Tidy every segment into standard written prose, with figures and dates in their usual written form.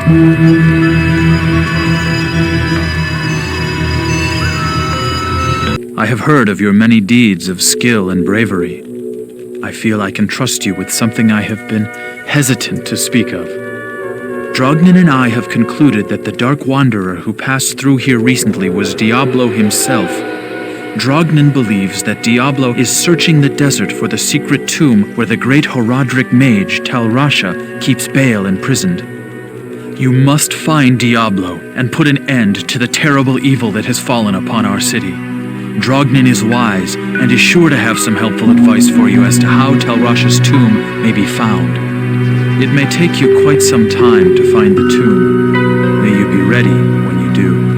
I have heard of your many deeds of skill and bravery. I feel I can trust you with something I have been hesitant to speak of. Drognin and I have concluded that the Dark Wanderer who passed through here recently was Diablo himself. Drognin believes that Diablo is searching the desert for the secret tomb where the great Horadric mage Tal Rasha keeps Baal imprisoned. You must find Diablo and put an end to the terrible evil that has fallen upon our city. Drognin is wise and is sure to have some helpful advice for you as to how Tal Rasha's tomb may be found. It may take you quite some time to find the tomb. May you be ready when you do.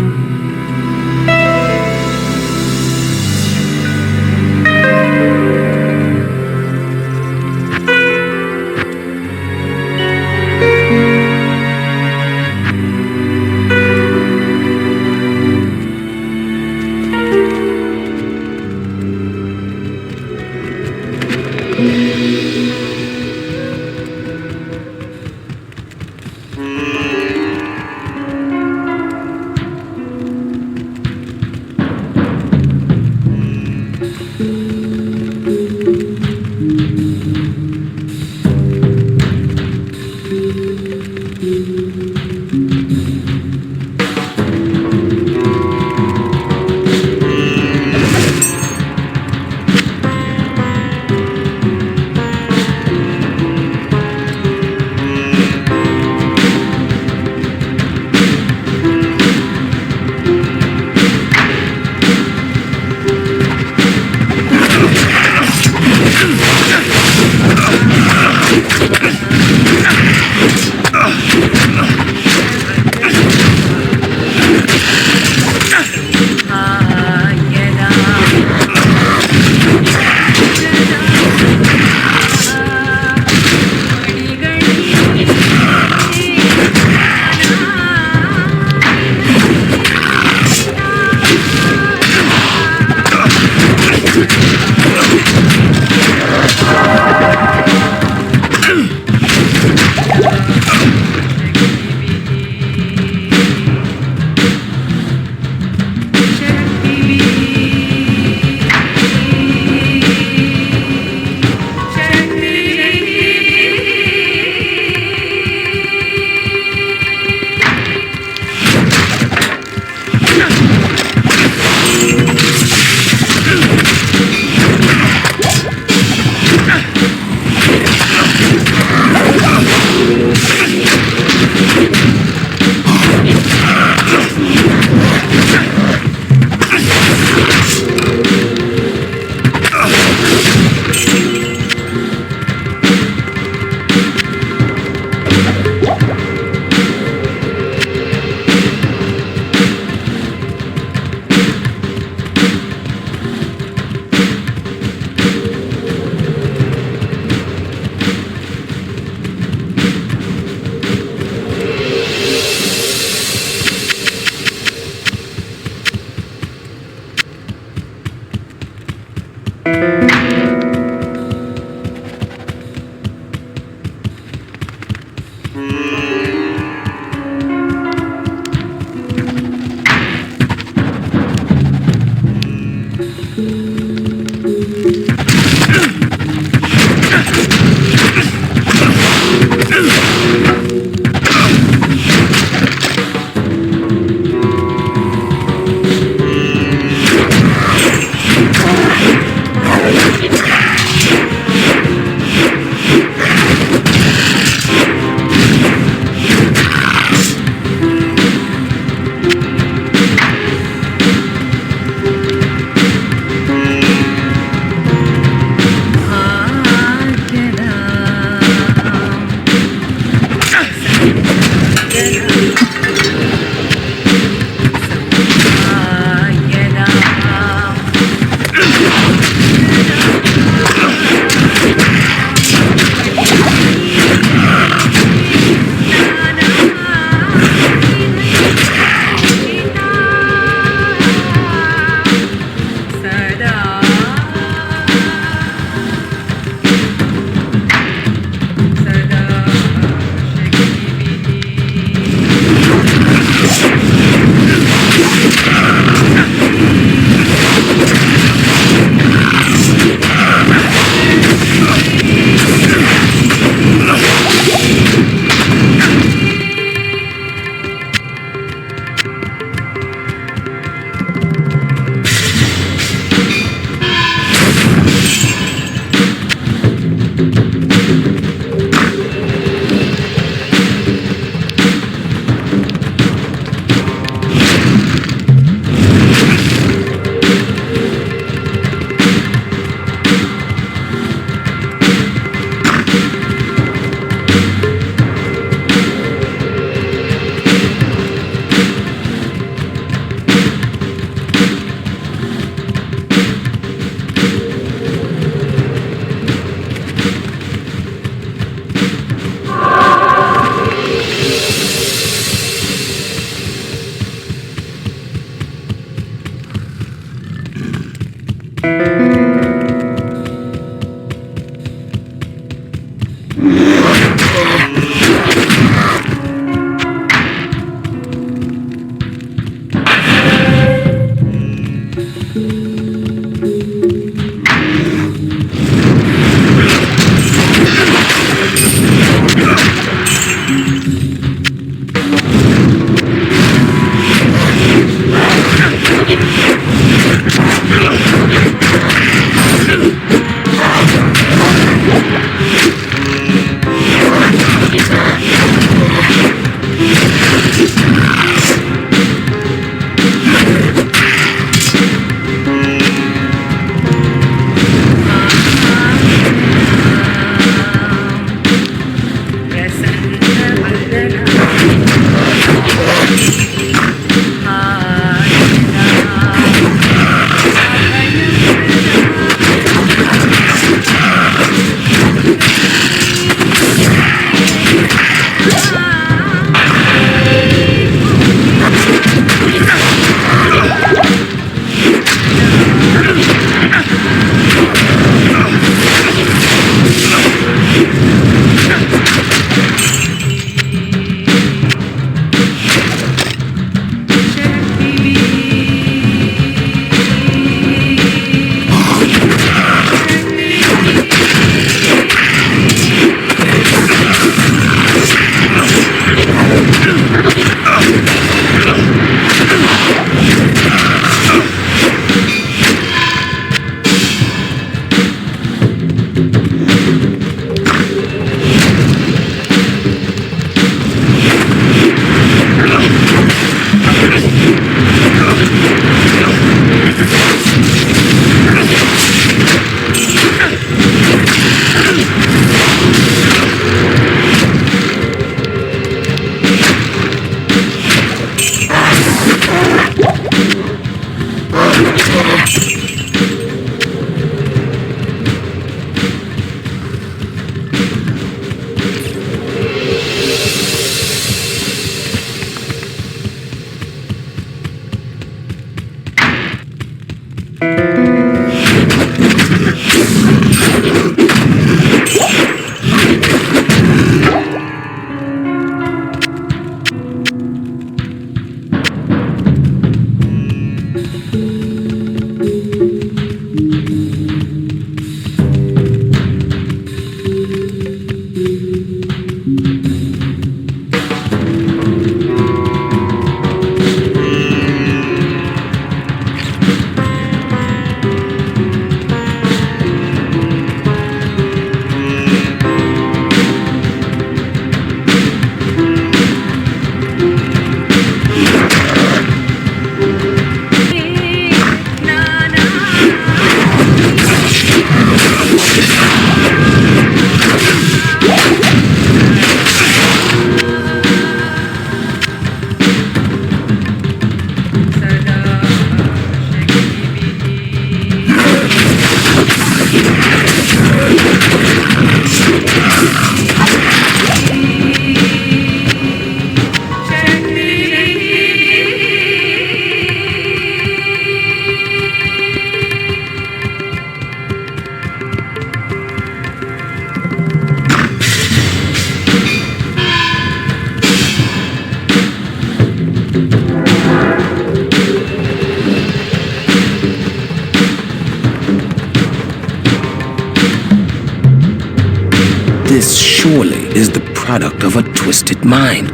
This surely is the product of a twisted mind.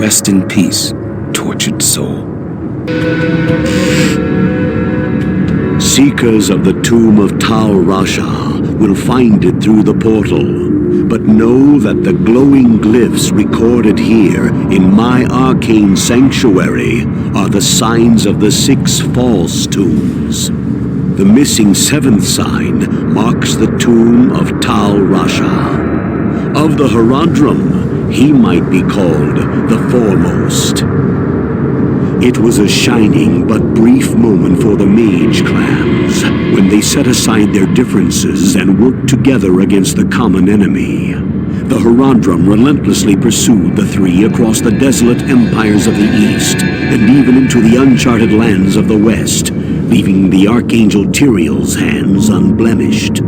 Rest in peace, tortured soul. Seekers of the tomb of Tal Rasha will find it through the portal, but know that the glowing glyphs recorded here in my arcane sanctuary are the signs of the 6 false tombs. The missing 7th sign marks the tomb of Tal Rasha. Of the Haradrim, he might be called the foremost. It was a shining but brief moment for the mage clans when they set aside their differences and worked together against the common enemy. The Haradrim relentlessly pursued the 3 across the desolate empires of the east and even into the uncharted lands of the west, leaving the Archangel Tyriel's hands unblemished.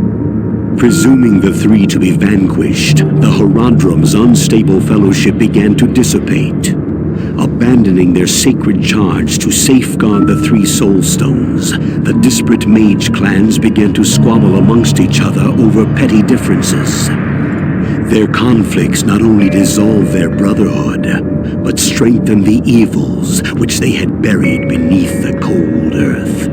Presuming the 3 to be vanquished, the Haradrim's unstable fellowship began to dissipate. Abandoning their sacred charge to safeguard the 3 soul stones, the disparate mage clans began to squabble amongst each other over petty differences. Their conflicts not only dissolved their brotherhood, but strengthened the evils which they had buried beneath the cold earth.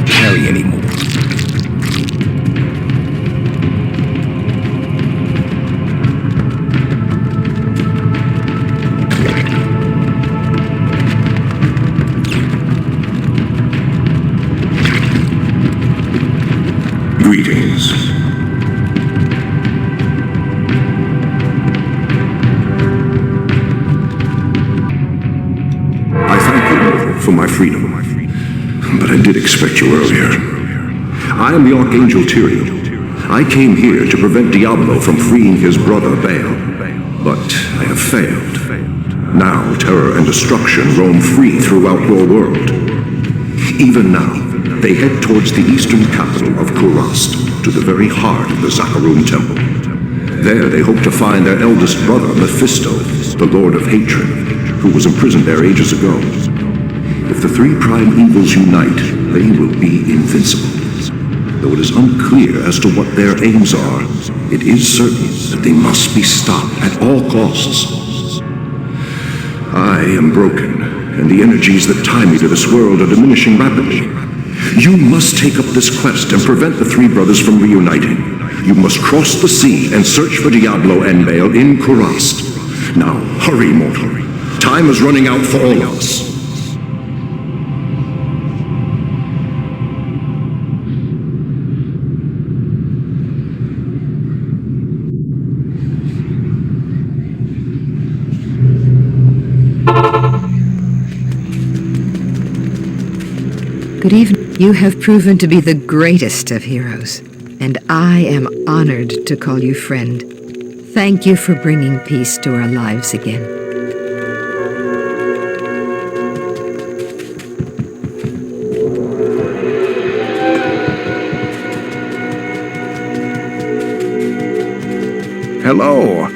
carry anymore. Greetings. I thank you, mortal, for my freedom. But I did expect you earlier. I am the Archangel Tyriel. I came here to prevent Diablo from freeing his brother Baal. But I have failed. Now terror and destruction roam free throughout your world. Even now, they head towards the eastern capital of Kurast, to the very heart of the Zakarum Temple. There they hope to find their eldest brother, Mephisto, the Lord of Hatred, who was imprisoned there ages ago. If the three prime evils unite, they will be invincible. Though it is unclear as to what their aims are, it is certain that they must be stopped at all costs. I am broken, and the energies that tie me to this world are diminishing rapidly. You must take up this quest and prevent the three brothers from reuniting. You must cross the sea and search for Diablo and Baal in Kurast. Now, hurry, mortal. Time is running out for all of us. Good evening. You have proven to be the greatest of heroes, and I am honored to call you friend. Thank you for bringing peace to our lives again. Hello.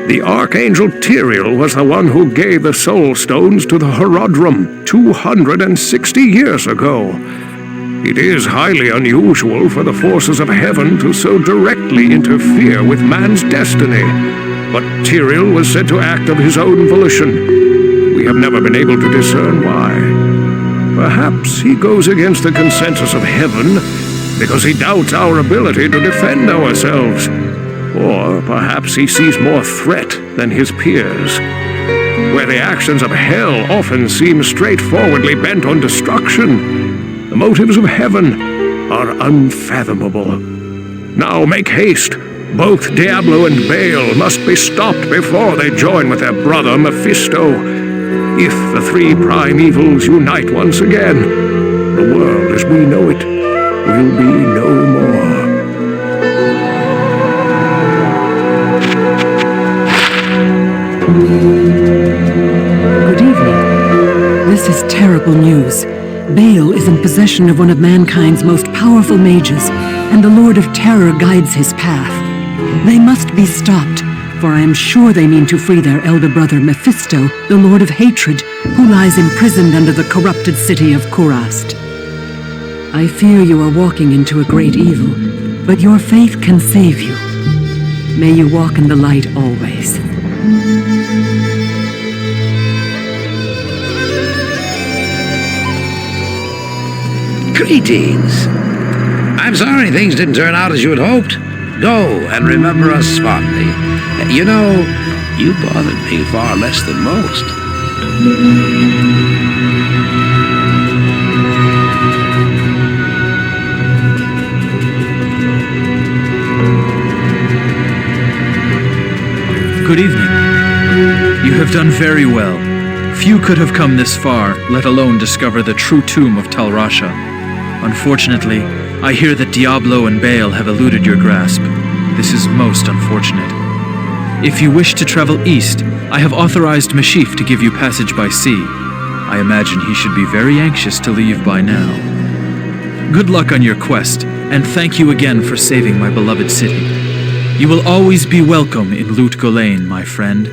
The Archangel Tyriel was the one who gave the Soul Stones to the Horodrum 260 years ago. It is highly unusual for the forces of heaven to so directly interfere with man's destiny. But Tyriel was said to act of his own volition. We have never been able to discern why. Perhaps he goes against the consensus of heaven because he doubts our ability to defend ourselves. Or perhaps he sees more threat than his peers. Where the actions of hell often seem straightforwardly bent on destruction, the motives of heaven are unfathomable. Now make haste. Both Diablo and Baal must be stopped before they join with their brother Mephisto. If the three prime evils unite once again, the world as we know it will be no more. Good evening. This is terrible news. Baal is in possession of one of mankind's most powerful mages, and the Lord of Terror guides his path. They must be stopped, for I am sure they mean to free their elder brother Mephisto, the Lord of Hatred, who lies imprisoned under the corrupted city of Kurast. I fear you are walking into a great evil, but your faith can save you. May you walk in the light always. Greetings. I'm sorry things didn't turn out as you had hoped. Go and remember us fondly. You know, you bothered me far less than most. Good evening. You have done very well. Few could have come this far, let alone discover the true tomb of Tal Rasha. Unfortunately, I hear that Diablo and Baal have eluded your grasp. This is most unfortunate. If you wish to travel east, I have authorized Mashif to give you passage by sea. I imagine he should be very anxious to leave by now. Good luck on your quest, and thank you again for saving my beloved city. You will always be welcome in Lut Gholein, my friend.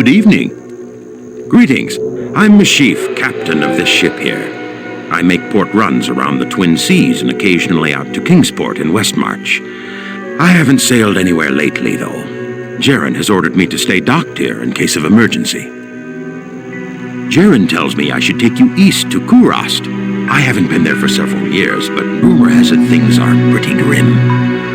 Good evening. Greetings. I'm Mashif, captain of this ship here. I make port runs around the Twin Seas and occasionally out to Kingsport in Westmarch. I haven't sailed anywhere lately, though. Jaren has ordered me to stay docked here in case of emergency. Jaren tells me I should take you east to Kurast. I haven't been there for several years, but rumor has it things are pretty grim.